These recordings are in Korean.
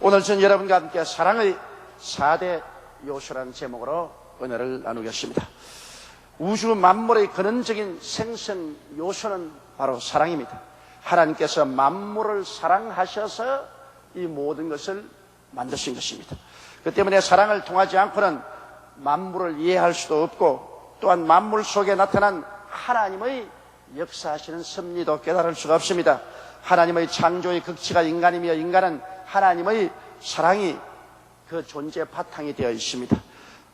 오늘 전 여러분과 함께 사랑의 4대 요소라는 제목으로 은혜를 나누겠습니다. 우주 만물의 근원적인 생성 요소는 바로 사랑입니다. 하나님께서 만물을 사랑하셔서 이 모든 것을 만드신 것입니다. 그 때문에 사랑을 통하지 않고는 만물을 이해할 수도 없고, 또한 만물 속에 나타난 하나님의 역사하시는 섭리도 깨달을 수가 없습니다. 하나님의 창조의 극치가 인간이며, 인간은 하나님의 사랑이 그 존재의 바탕이 되어 있습니다.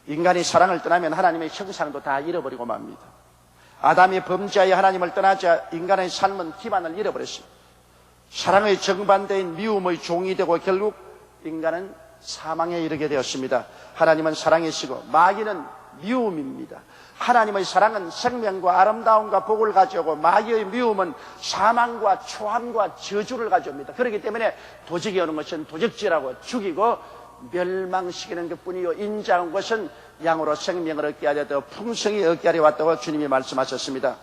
인간이 사랑을 떠나면 하나님의 형상도 다 잃어버리고 맙니다. 아담이 범죄하여 하나님을 떠나자 인간의 삶은 기반을 잃어버렸습니다. 사랑의 정반대인 미움의 종이 되고 결국 인간은 사망에 이르게 되었습니다. 하나님은 사랑이시고 마귀는 미움입니다. 하나님의 사랑은 생명과 아름다움과 복을 가져오고, 마귀의 미움은 사망과 초함과 저주를 가져옵니다. 그렇기 때문에 도적이 오는 것은 도적질하고 죽이고 멸망시키는 것뿐이요, 인자한 것은 양으로 생명을 얻게 하려 더 풍성히 얻게 하려 왔다고 주님이 말씀하셨습니다.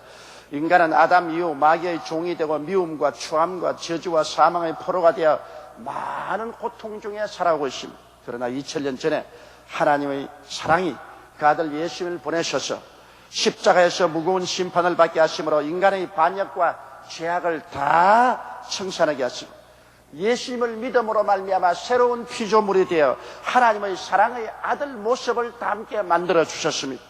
인간은 아담 이후 마귀의 종이 되고 미움과 추함과 저주와 사망의 포로가 되어 많은 고통 중에 살아오고 있습니다. 그러나 2000년 전에 하나님의 사랑이 그 아들 예수님을 보내셔서 십자가에서 무거운 심판을 받게 하심으로 인간의 반역과 죄악을 다 청산하게 하시고, 예수님을 믿음으로 말미암아 새로운 피조물이 되어 하나님의 사랑의 아들 모습을 담게 만들어 주셨습니다.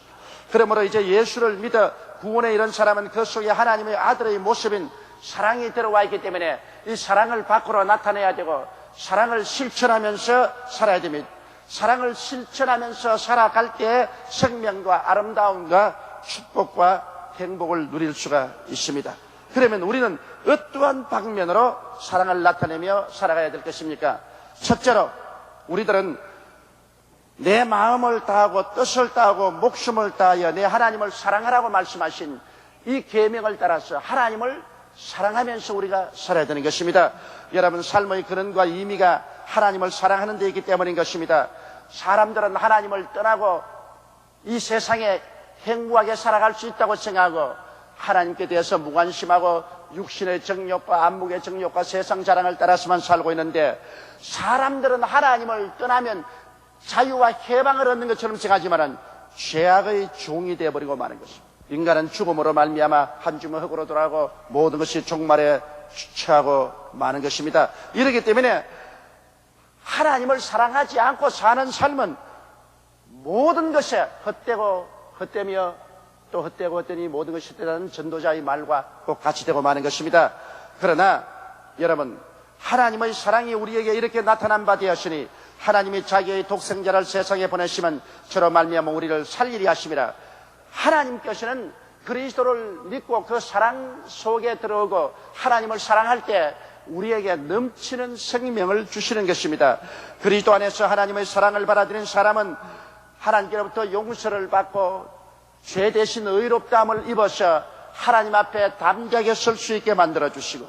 그러므로 이제 예수를 믿어 구원에 이른 사람은 그 속에 하나님의 아들의 모습인 사랑이 들어와 있기 때문에 이 사랑을 밖으로 나타내야 되고, 사랑을 실천하면서 살아야 됩니다. 사랑을 실천하면서 살아갈 때 생명과 아름다움과 축복과 행복을 누릴 수가 있습니다. 그러면 우리는 어떠한 방면으로 사랑을 나타내며 살아가야 될 것입니까? 첫째로, 우리들은 내 마음을 다하고 뜻을 다하고 목숨을 다하여 내 하나님을 사랑하라고 말씀하신 이 계명을 따라서 하나님을 사랑하면서 우리가 살아야 되는 것입니다. 여러분, 삶의 근원과 의미가 하나님을 사랑하는 데 있기 때문인 것입니다. 사람들은 하나님을 떠나고 이 세상에 행복하게 살아갈 수 있다고 생각하고 하나님께 대해서 무관심하고 육신의 정욕과 안목의 정욕과 세상 자랑을 따라서만 살고 있는데, 사람들은 하나님을 떠나면 자유와 해방을 얻는 것처럼 생각하지만 죄악의 종이 되어버리고 마는 것입니다. 인간은 죽음으로 말미암아 한 주먹 흙으로 돌아가고 모든 것이 종말에 취하고 마는 것입니다. 이렇기 때문에 하나님을 사랑하지 않고 사는 삶은 모든 것에 헛되고 헛되며 또 헛되고 헛되니 모든 것이 헛되다는 전도자의 말과 꼭 같이 되고 마는 것입니다. 그러나 여러분, 하나님의 사랑이 우리에게 이렇게 나타난 바 되었으니 하나님이 자기의 독생자를 세상에 보내시면 저로 말미암아 우리를 살리리 하심이라. 하나님께서는 그리스도를 믿고 그 사랑 속에 들어오고 하나님을 사랑할 때 우리에게 넘치는 생명을 주시는 것입니다. 그리스도 안에서 하나님의 사랑을 받아들인 사람은 하나님께로부터 용서를 받고 죄 대신 의롭다함을 입어서 하나님 앞에 담대하게 설 수 있게 만들어주시고,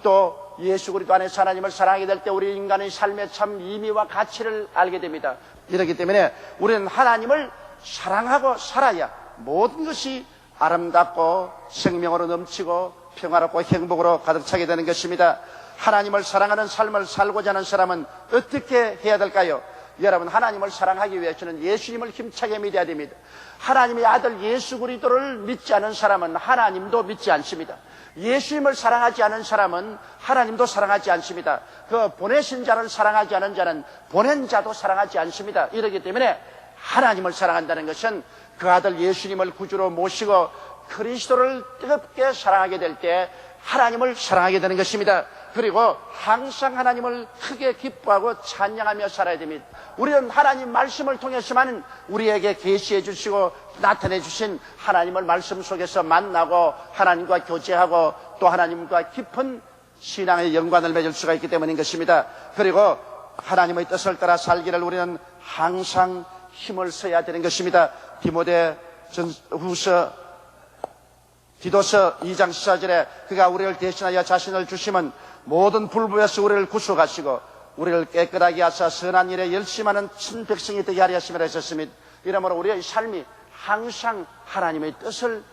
또 예수 그리스도 안에서 하나님을 사랑하게 될 때 우리 인간의 삶의 참 의미와 가치를 알게 됩니다. 이렇기 때문에 우리는 하나님을 사랑하고 살아야 모든 것이 아름답고 생명으로 넘치고 평화롭고 행복으로 가득 차게 되는 것입니다. 하나님을 사랑하는 삶을 살고자 하는 사람은 어떻게 해야 될까요? 여러분, 하나님을 사랑하기 위해서는 예수님을 힘차게 믿어야 됩니다. 하나님의 아들 예수 그리스도를 믿지 않은 사람은 하나님도 믿지 않습니다. 예수님을 사랑하지 않은 사람은 하나님도 사랑하지 않습니다. 그 보내신 자를 사랑하지 않은 자는 보낸 자도 사랑하지 않습니다. 이렇기 때문에 하나님을 사랑한다는 것은 그 아들 예수님을 구주로 모시고 그리스도를 뜨겁게 사랑하게 될 때 하나님을 사랑하게 되는 것입니다. 그리고 항상 하나님을 크게 기뻐하고 찬양하며 살아야 됩니다. 우리는 하나님 말씀을 통해서만 우리에게 계시해 주시고 나타내 주신 하나님을 말씀 속에서 만나고 하나님과 교제하고 또 하나님과 깊은 신앙의 연관을 맺을 수가 있기 때문인 것입니다. 그리고 하나님의 뜻을 따라 살기를 우리는 항상 힘을 써야 되는 것입니다. 디도서 2장 14절에 그가 우리를 대신하여 자신을 주시면 모든 불법에서 우리를 구속하시고 우리를 깨끗하게 하사 선한 일에 열심하는 친백성이 되게 하려 하심이라 하셨습니다. 이러므로 우리의 삶이 항상 하나님의 뜻을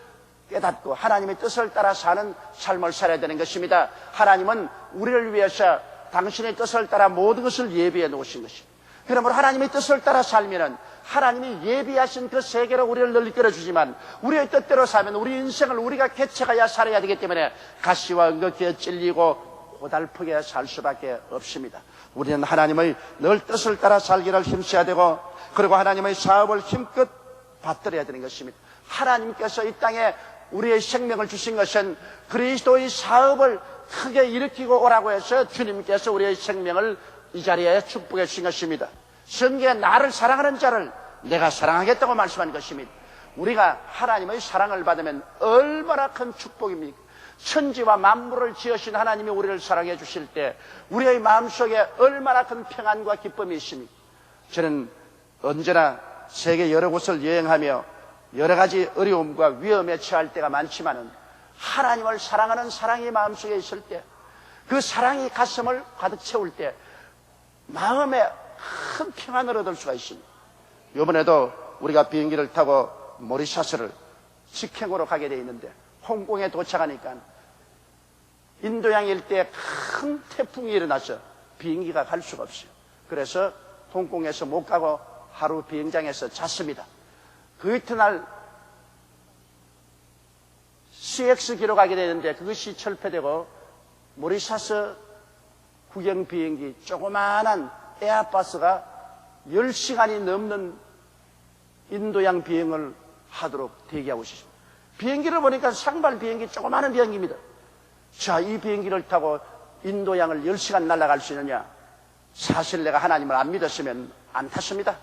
깨닫고 하나님의 뜻을 따라 사는 삶을 살아야 되는 것입니다. 하나님은 우리를 위해서 당신의 뜻을 따라 모든 것을 예비해 놓으신 것입니다. 그러므로 하나님의 뜻을 따라 살면은 하나님이 예비하신 그 세계로 우리를 널리 끌어주지만 우리의 뜻대로 살면 우리 인생을 우리가 개척하여 살아야 되기 때문에 가시와 은극기에 찔리고 고달프게 살 수밖에 없습니다. 우리는 하나님의 늘 뜻을 따라 살기를 힘써야 되고, 그리고 하나님의 사업을 힘껏 받들어야 되는 것입니다. 하나님께서 이 땅에 우리의 생명을 주신 것은 그리스도의 사업을 크게 일으키고 오라고 해서 주님께서 우리의 생명을 이 자리에 축복해 주신 것입니다. 성경에 나를 사랑하는 자를 내가 사랑하겠다고 말씀한 것입니다. 우리가 하나님의 사랑을 받으면 얼마나 큰 축복입니까? 천지와 만물을 지으신 하나님이 우리를 사랑해 주실 때 우리의 마음속에 얼마나 큰 평안과 기쁨이 있습니까? 저는 언제나 세계 여러 곳을 여행하며 여러 가지 어려움과 위험에 처할 때가 많지만은 하나님을 사랑하는 사랑이 마음속에 있을 때, 그 사랑이 가슴을 가득 채울 때 마음에 큰 평안을 얻을 수가 있습니다. 이번에도 우리가 비행기를 타고 모리셔스를 직행으로 가게 돼 있는데 홍콩에 도착하니까 인도양 일대에 큰 태풍이 일어나서 비행기가 갈 수가 없어요. 그래서 홍콩에서 못 가고 하루 비행장에서 잤습니다. 그 이튿날 CX기로 가게 되는데 그것이 철폐되고 모리셔스 국영 비행기 조그마한 에어버스가 10시간이 넘는 인도양 비행을 하도록 대기하고 있습니다. 비행기를 보니까 상발 비행기, 조그마한 비행기입니다. 자, 이 비행기를 타고 인도양을 10시간 날아갈 수 있느냐? 사실 내가 하나님을 안 믿었으면 안 탔습니다.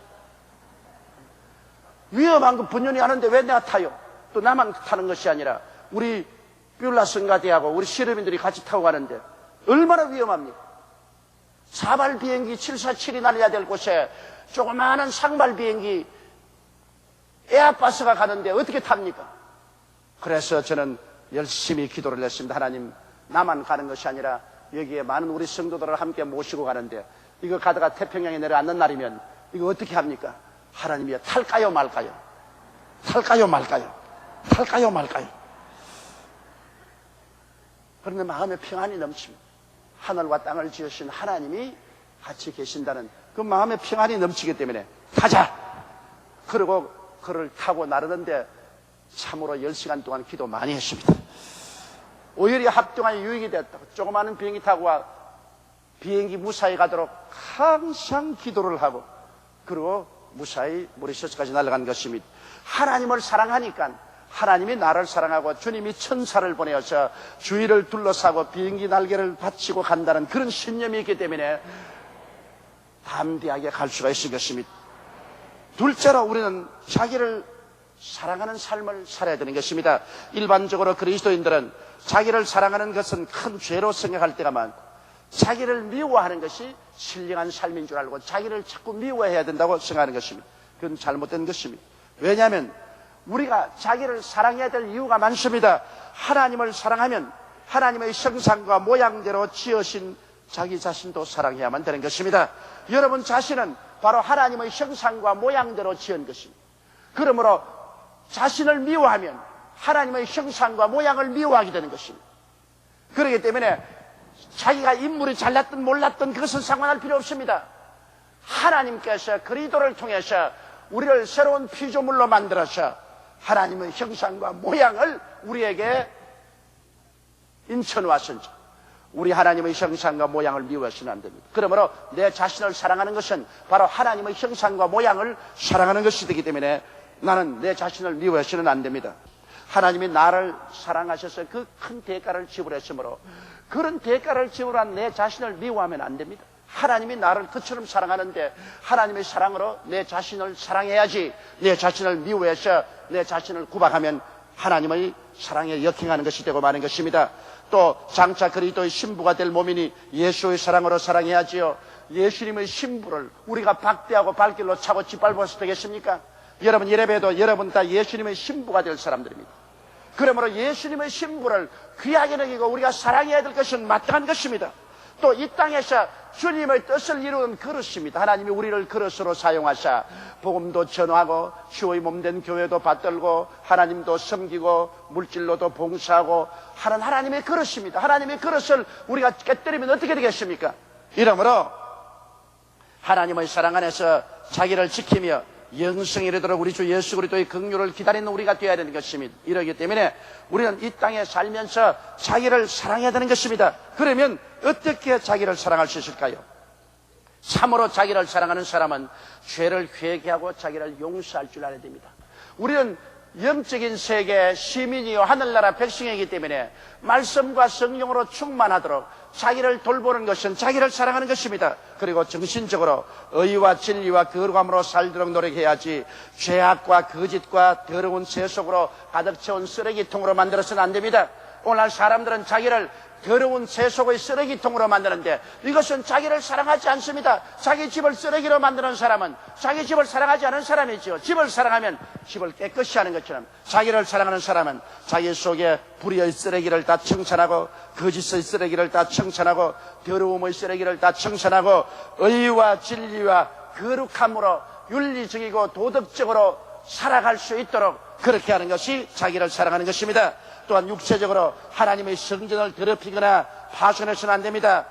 위험한 거 분연히 아는데 왜 내가 타요? 또 나만 타는 것이 아니라 우리 뷸라 성가대하고 우리 실업인들이 같이 타고 가는데 얼마나 위험합니까? 사발 비행기 747이 날려야 될 곳에 조그마한 상발 비행기 에어버스가 가는데 어떻게 탑니까? 그래서 저는 열심히 기도를 했습니다. 하나님, 나만 가는 것이 아니라 여기에 많은 우리 성도들을 함께 모시고 가는데 이거 가다가 태평양에 내려앉는 날이면 이거 어떻게 합니까? 하나님이여, 탈까요 말까요? 탈까요 말까요? 탈까요 말까요? 그런데 마음에 평안이 넘칩니다. 하늘과 땅을 지으신 하나님이 같이 계신다는 그 마음의 평안이 넘치기 때문에 타자! 그리고 그를 타고 나르는데 참으로 10시간 동안 기도 많이 했습니다. 오히려 합동안이 유익이 됐다고. 조그마한 비행기 타고 와 비행기 무사히 가도록 항상 기도를 하고, 그리고 무사히 모리셔스까지 날아간 것입니다. 하나님을 사랑하니까 하나님이 나를 사랑하고 주님이 천사를 보내어서 주위를 둘러싸고 비행기 날개를 받치고 간다는 그런 신념이 있기 때문에 담대하게 갈 수가 있을 것입니다. 둘째로 우리는 자기를 사랑하는 삶을 살아야 되는 것입니다. 일반적으로 그리스도인들은 자기를 사랑하는 것은 큰 죄로 생각할 때가 많고, 자기를 미워하는 것이 신령한 삶인 줄 알고 자기를 자꾸 미워해야 된다고 생각하는 것입니다. 그건 잘못된 것입니다. 왜냐하면 우리가 자기를 사랑해야 될 이유가 많습니다. 하나님을 사랑하면 하나님의 형상과 모양대로 지으신 자기 자신도 사랑해야만 되는 것입니다. 여러분 자신은 바로 하나님의 형상과 모양대로 지은 것입니다. 그러므로 자신을 미워하면 하나님의 형상과 모양을 미워하게 되는 것입니다. 그렇기 때문에 자기가 인물이 잘났든 몰랐든 그것은 상관할 필요 없습니다. 하나님께서 그리스도를 통해서 우리를 새로운 피조물로 만들어서 하나님의 형상과 모양을 우리에게 인쳐놓았으니 우리 하나님의 형상과 모양을 미워해서는 안 됩니다. 그러므로 내 자신을 사랑하는 것은 바로 하나님의 형상과 모양을 사랑하는 것이 되기 때문에 나는 내 자신을 미워해서는 안 됩니다. 하나님이 나를 사랑하셔서 그 큰 대가를 지불했으므로 그런 대가를 지불한 내 자신을 미워하면 안 됩니다. 하나님이 나를 그처럼 사랑하는데 하나님의 사랑으로 내 자신을 사랑해야지, 내 자신을 미워해서 내 자신을 구박하면 하나님의 사랑에 역행하는 것이 되고 마는 것입니다. 또 장차 그리스도의 신부가 될 몸이니 예수의 사랑으로 사랑해야지요. 예수님의 신부를 우리가 박대하고 발길로 차고 짓밟아서 되겠습니까? 여러분 예배도 여러분 다 예수님의 신부가 될 사람들입니다. 그러므로 예수님의 신부를 귀하게 여기고 우리가 사랑해야 될 것은 마땅한 것입니다. 또 이 땅에서 주님의 뜻을 이루는 그릇입니다. 하나님이 우리를 그릇으로 사용하사 복음도 전하고 주의 몸된 교회도 받들고 하나님도 섬기고 물질로도 봉사하고 하는 하나님의 그릇입니다. 하나님의 그릇을 우리가 깨뜨리면 어떻게 되겠습니까? 이러므로 하나님의 사랑 안에서 자기를 지키며 영생에 이르도록 우리 주 예수 그리스도의 긍휼을 기다리는 우리가 되어야 되는 것입니다. 이러기 때문에 우리는 이 땅에 살면서 자기를 사랑해야 되는 것입니다. 그러면 어떻게 자기를 사랑할 수 있을까요? 참으로 자기를 사랑하는 사람은 죄를 회개하고 자기를 용서할 줄 알아야 됩니다. 우리는 영적인 세계 시민이요 하늘나라 백성이기 때문에 말씀과 성령으로 충만하도록 자기를 돌보는 것은 자기를 사랑하는 것입니다. 그리고 정신적으로 의와 진리와 거룩함으로 살도록 노력해야지 죄악과 거짓과 더러운 새 속으로 가득 채운 쓰레기통으로 만들어서는 안 됩니다. 오늘 사람들은 자기를 더러운 새 속의 쓰레기통으로 만드는데 이것은 자기를 사랑하지 않습니다. 자기 집을 쓰레기로 만드는 사람은 자기 집을 사랑하지 않은 사람이죠. 집을 사랑하면 집을 깨끗이 하는 것처럼 자기를 사랑하는 사람은 자기 속에 불의의 쓰레기를 다 청산하고 거짓의 쓰레기를 다 청산하고 더러움의 쓰레기를 다 청산하고 의와 진리와 거룩함으로 윤리적이고 도덕적으로 살아갈 수 있도록 그렇게 하는 것이 자기를 사랑하는 것입니다. 또한 육체적으로 하나님의 성전을 더럽히거나 파손해서는 안 됩니다.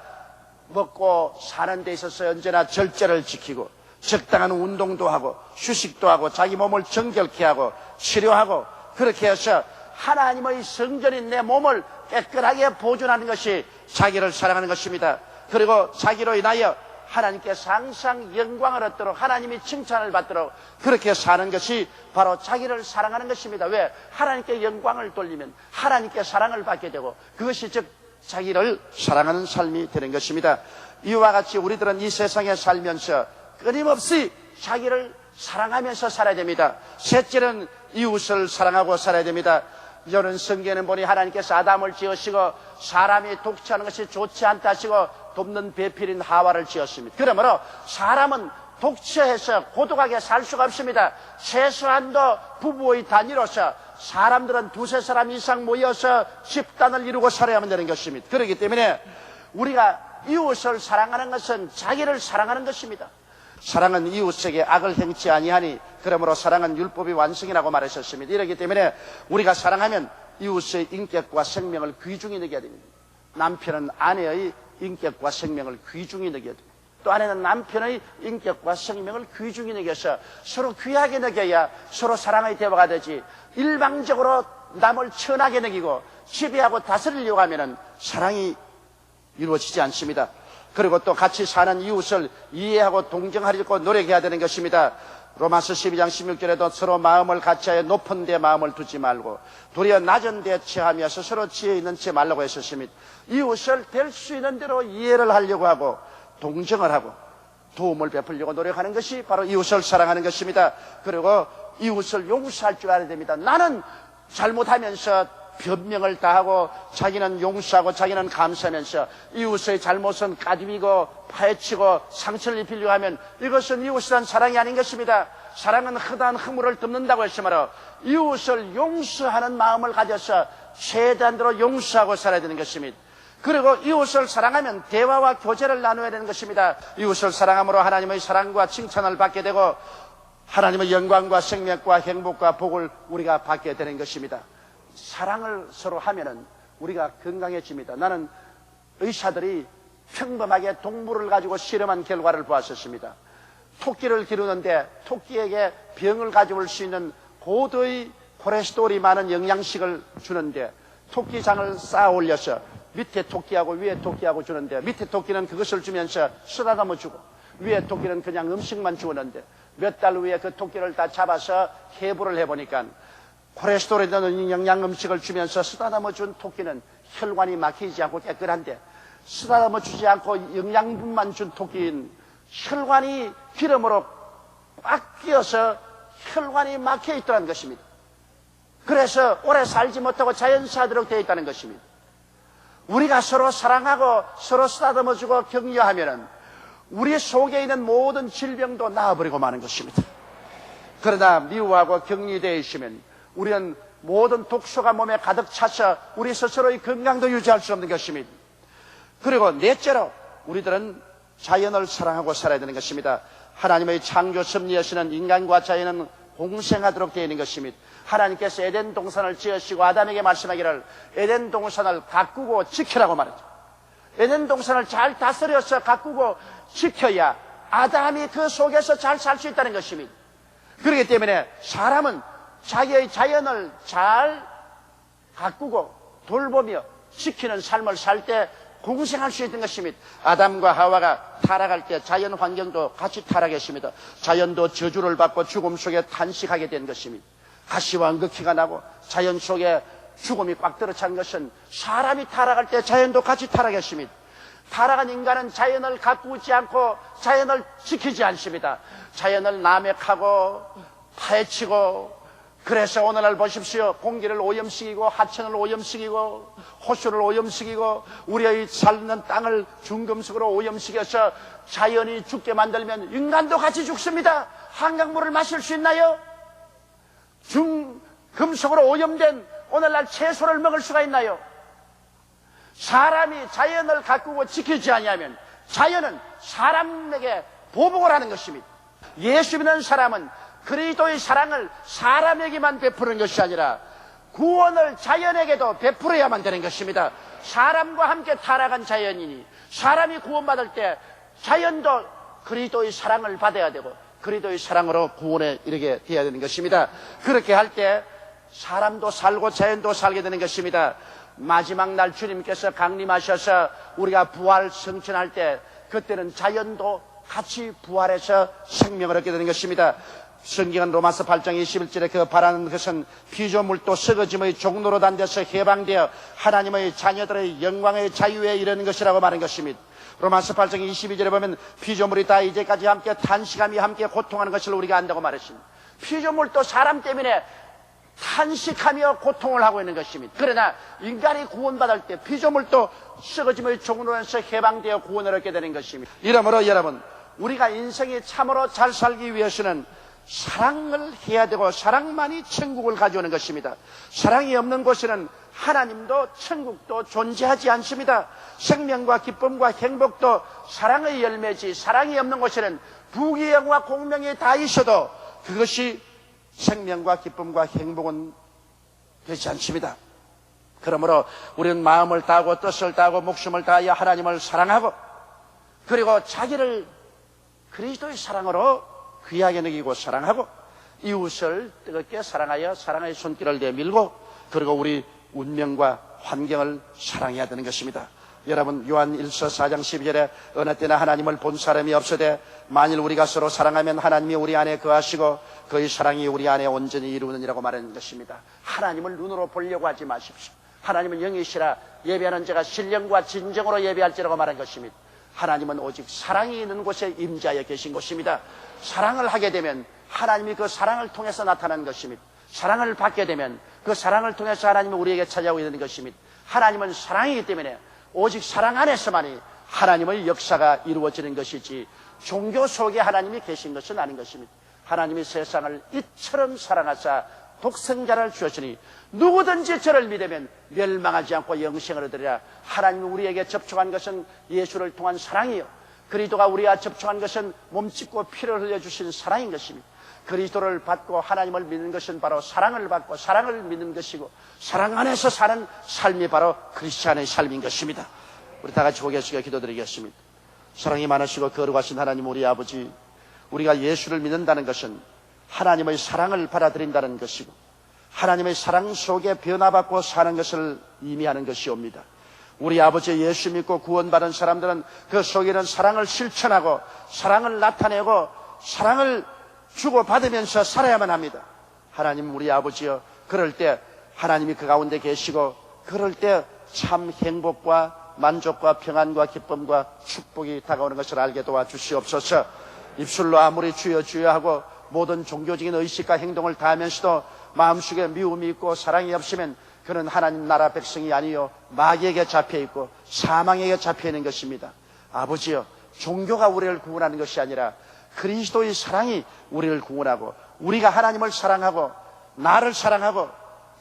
먹고 사는 데 있어서 언제나 절제를 지키고 적당한 운동도 하고 휴식도 하고 자기 몸을 정결케 하고 치료하고 그렇게 해서 하나님의 성전인 내 몸을 깨끗하게 보존하는 것이 자기를 사랑하는 것입니다. 그리고 자기로 인하여 하나님께서 항상 영광을 얻도록 하나님이 칭찬을 받도록 그렇게 사는 것이 바로 자기를 사랑하는 것입니다. 왜? 하나님께 영광을 돌리면 하나님께 사랑을 받게 되고 그것이 즉 자기를 사랑하는 삶이 되는 것입니다. 이와 같이 우리들은 이 세상에 살면서 끊임없이 자기를 사랑하면서 살아야 됩니다. 셋째는 이웃을 사랑하고 살아야 됩니다. 이런 성경에는 보니 하나님께서 아담을 지으시고 사람이 독취하는 것이 좋지 않다 하시고 돕는 배필인 하와를 지었습니다. 그러므로 사람은 독처해서 고독하게 살 수가 없습니다. 최소한도 부부의 단위로서 사람들은 두세 사람 이상 모여서 집단을 이루고 살아야만 되는 것입니다. 그렇기 때문에 우리가 이웃을 사랑하는 것은 자기를 사랑하는 것입니다. 사랑은 이웃에게 악을 행치 아니하니 그러므로 사랑은 율법의 완성이라고 말하셨습니다. 이렇기 때문에 우리가 사랑하면 이웃의 인격과 생명을 귀중히 여겨야 됩니다. 남편은 아내의 인격과 생명을 귀중히 여겨야 됩니다. 또 아내는 남편의 인격과 생명을 귀중히 여겨서 서로 귀하게 여겨야 서로 사랑의 대화가 되지 일방적으로 남을 천하게 여기고 지배하고 다스리려고 하면 사랑이 이루어지지 않습니다. 그리고 또 같이 사는 이웃을 이해하고 동정하려고 노력해야 되는 것입니다. 로마서 12장 16절에도 서로 마음을 같이하여 높은 데 마음을 두지 말고 도리어 낮은 데 취하며 스스로 지혜 있는 채 말라고 했었습니다. 이웃을 될 수 있는 대로 이해를 하려고 하고 동정을 하고 도움을 베풀려고 노력하는 것이 바로 이웃을 사랑하는 것입니다. 그리고 이웃을 용서할 줄 알아야 됩니다. 나는 잘못하면서 변명을 다하고 자기는 용서하고 자기는 감사하면서 이웃의 잘못은 까디미고 파헤치고 상처를 입히려고 하면 이것은 이웃이란 사랑이 아닌 것입니다. 사랑은 허다한 허물을 덮는다고 했으므로 이웃을 용서하는 마음을 가져서 최대한대로 용서하고 살아야 되는 것입니다. 그리고 이웃을 사랑하면 대화와 교제를 나눠야 되는 것입니다. 이웃을 사랑함으로 하나님의 사랑과 칭찬을 받게 되고 하나님의 영광과 생명과 행복과 복을 우리가 받게 되는 것입니다. 사랑을 서로 하면은 우리가 건강해집니다. 나는 의사들이 평범하게 동물을 가지고 실험한 결과를 보았었습니다. 토끼를 기르는데 토끼에게 병을 가져올 수 있는 고도의 콜레스테롤이 많은 영양식을 주는데 토끼장을 쌓아 올려서 밑에 토끼하고 위에 토끼하고 주는데 밑에 토끼는 그것을 주면서 쓰다듬어 주고 위에 토끼는 그냥 음식만 주었는데 몇 달 후에 그 토끼를 다 잡아서 해부를 해보니까 콜레스테롤이 있는 영양 음식을 주면서 쓰다듬어 준 토끼는 혈관이 막히지 않고 깨끗한데 쓰다듬어 주지 않고 영양분만 준 토끼는 혈관이 기름으로 꽉 끼어서 혈관이 막혀 있다는 것입니다. 그래서 오래 살지 못하고 자연사하도록 되어 있다는 것입니다. 우리가 서로 사랑하고 서로 쓰다듬어 주고 격려하면 우리 속에 있는 모든 질병도 나아버리고 마는 것입니다. 그러나 미워하고 격리되어 있으면 우리는 모든 독소가 몸에 가득 차서 우리 스스로의 건강도 유지할 수 없는 것입니다. 그리고 넷째로 우리들은 자연을 사랑하고 살아야 되는 것입니다. 하나님의 창조 섭리에서는 인간과 자연은 공생하도록 되어 있는 것입니다. 하나님께서 에덴 동산을 지으시고 아담에게 말씀하기를 에덴 동산을 가꾸고 지키라고 말했죠. 에덴 동산을 잘 다스려서 가꾸고 지켜야 아담이 그 속에서 잘 살 수 있다는 것입니다. 그렇기 때문에 사람은 자기의 자연을 잘 가꾸고 돌보며 지키는 삶을 살 때 공생할 수 있는 것입니다. 아담과 하와가 타락할 때 자연 환경도 같이 타락했습니다. 자연도 저주를 받고 죽음 속에 탄식하게 된 것입니다. 가시와 응급기가 나고 자연 속에 죽음이 꽉 들어찬 것은 사람이 타락할 때 자연도 같이 타락했습니다. 타락한 인간은 자연을 가꾸지 않고 자연을 지키지 않습니다. 자연을 남획하고 파헤치고, 그래서 오늘날 보십시오. 공기를 오염시키고 하천을 오염시키고 호수를 오염시키고 우리의 살는 땅을 중금속으로 오염시켜서 자연이 죽게 만들면 인간도 같이 죽습니다. 한강물을 마실 수 있나요? 중금속으로 오염된 오늘날 채소를 먹을 수가 있나요? 사람이 자연을 가꾸고 지키지 아니하면 자연은 사람에게 보복을 하는 것입니다. 예수 믿는 사람은 그리스도의 사랑을 사람에게만 베푸는 것이 아니라 구원을 자연에게도 베풀어야만 되는 것입니다. 사람과 함께 타락한 자연이니 사람이 구원받을 때 자연도 그리스도의 사랑을 받아야 되고 그리스도의 사랑으로 구원에 이르게 되어야 되는 것입니다. 그렇게 할 때 사람도 살고 자연도 살게 되는 것입니다. 마지막 날 주님께서 강림하셔서 우리가 부활 성천할 때 그때는 자연도 같이 부활해서 생명을 얻게 되는 것입니다. 성경은 로마서 8장 21절에 그 바라는 것은 피조물도 썩어짐의 종로로 단돼서 해방되어 하나님의 자녀들의 영광의 자유에 이르는 것이라고 말한 것입니다. 로마서 8장 22절에 보면 피조물이 다 이제까지 함께 탄식하며 함께 고통하는 것을 우리가 안다고 말했습니다. 피조물도 사람 때문에 탄식하며 고통을 하고 있는 것입니다. 그러나 인간이 구원받을 때 피조물도 썩어짐의 종로에서 해방되어 구원을 얻게 되는 것입니다. 이러므로 여러분, 우리가 인생이 참으로 잘 살기 위해서는 사랑을 해야 되고 사랑만이 천국을 가져오는 것입니다. 사랑이 없는 곳에는 하나님도 천국도 존재하지 않습니다. 생명과 기쁨과 행복도 사랑의 열매지 사랑이 없는 곳에는 부귀영화 공명이 다 있어도 그것이 생명과 기쁨과 행복은 되지 않습니다. 그러므로 우리는 마음을 다하고 뜻을 다하고 목숨을 다하여 하나님을 사랑하고 그리고 자기를 그리스도의 사랑으로 귀하게 여기고 사랑하고 이웃을 뜨겁게 사랑하여 사랑의 손길을 내밀고 그리고 우리 운명과 환경을 사랑해야 되는 것입니다. 여러분, 요한 1서 4장 12절에 어느 때나 하나님을 본 사람이 없으되 만일 우리가 서로 사랑하면 하나님이 우리 안에 거하시고 그의 사랑이 우리 안에 온전히 이루느니라고 말하는 것입니다. 하나님을 눈으로 보려고 하지 마십시오. 하나님은 영이시라 예배하는 자가 신령과 진정으로 예배할지라고 말한 것입니다. 하나님은 오직 사랑이 있는 곳에 임재하여 계신 것입니다. 사랑을 하게 되면 하나님이 그 사랑을 통해서 나타나는 것입니다. 사랑을 받게 되면 그 사랑을 통해서 하나님이 우리에게 찾아오게 되는 것입니다. 하나님은 사랑이기 때문에 오직 사랑 안에서만이 하나님의 역사가 이루어지는 것이지 종교 속에 하나님이 계신 것은 아닌 것입니다. 하나님이 세상을 이처럼 사랑하사 독생자를 주었으니 누구든지 저를 믿으면 멸망하지 않고 영생을 얻으리라. 하나님이 우리에게 접촉한 것은 예수를 통한 사랑이요 그리스도가 우리와 접촉한 것은 몸짓고 피를 흘려주신 사랑인 것입니다. 그리스도를 받고 하나님을 믿는 것은 바로 사랑을 받고 사랑을 믿는 것이고 사랑 안에서 사는 삶이 바로 크리스찬의 삶인 것입니다. 우리 다 같이 고개 숙여 기도드리겠습니다. 사랑이 많으시고 거룩하신 하나님 우리 아버지, 우리가 예수를 믿는다는 것은 하나님의 사랑을 받아들인다는 것이고 하나님의 사랑 속에 변화받고 사는 것을 의미하는 것이옵니다. 우리 아버지 예수 믿고 구원받은 사람들은 그 속에는 사랑을 실천하고 사랑을 나타내고 사랑을 주고받으면서 살아야만 합니다. 하나님 우리 아버지여, 그럴 때 하나님이 그 가운데 계시고 그럴 때 참 행복과 만족과 평안과 기쁨과 축복이 다가오는 것을 알게 도와주시옵소서. 입술로 아무리 주여 주여 하고 모든 종교적인 의식과 행동을 다하면서도 마음속에 미움이 있고 사랑이 없으면 그는 하나님 나라 백성이 아니요 마귀에게 잡혀있고 사망에게 잡혀있는 것입니다. 아버지여, 종교가 우리를 구원하는 것이 아니라 그리스도의 사랑이 우리를 구원하고 우리가 하나님을 사랑하고 나를 사랑하고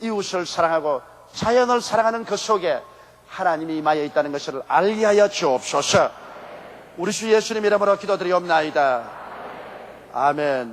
이웃을 사랑하고 자연을 사랑하는 그 속에 하나님이 임하여 있다는 것을 알게 하여 주옵소서. 우리 주 예수님 이름으로 기도드리옵나이다. 아멘.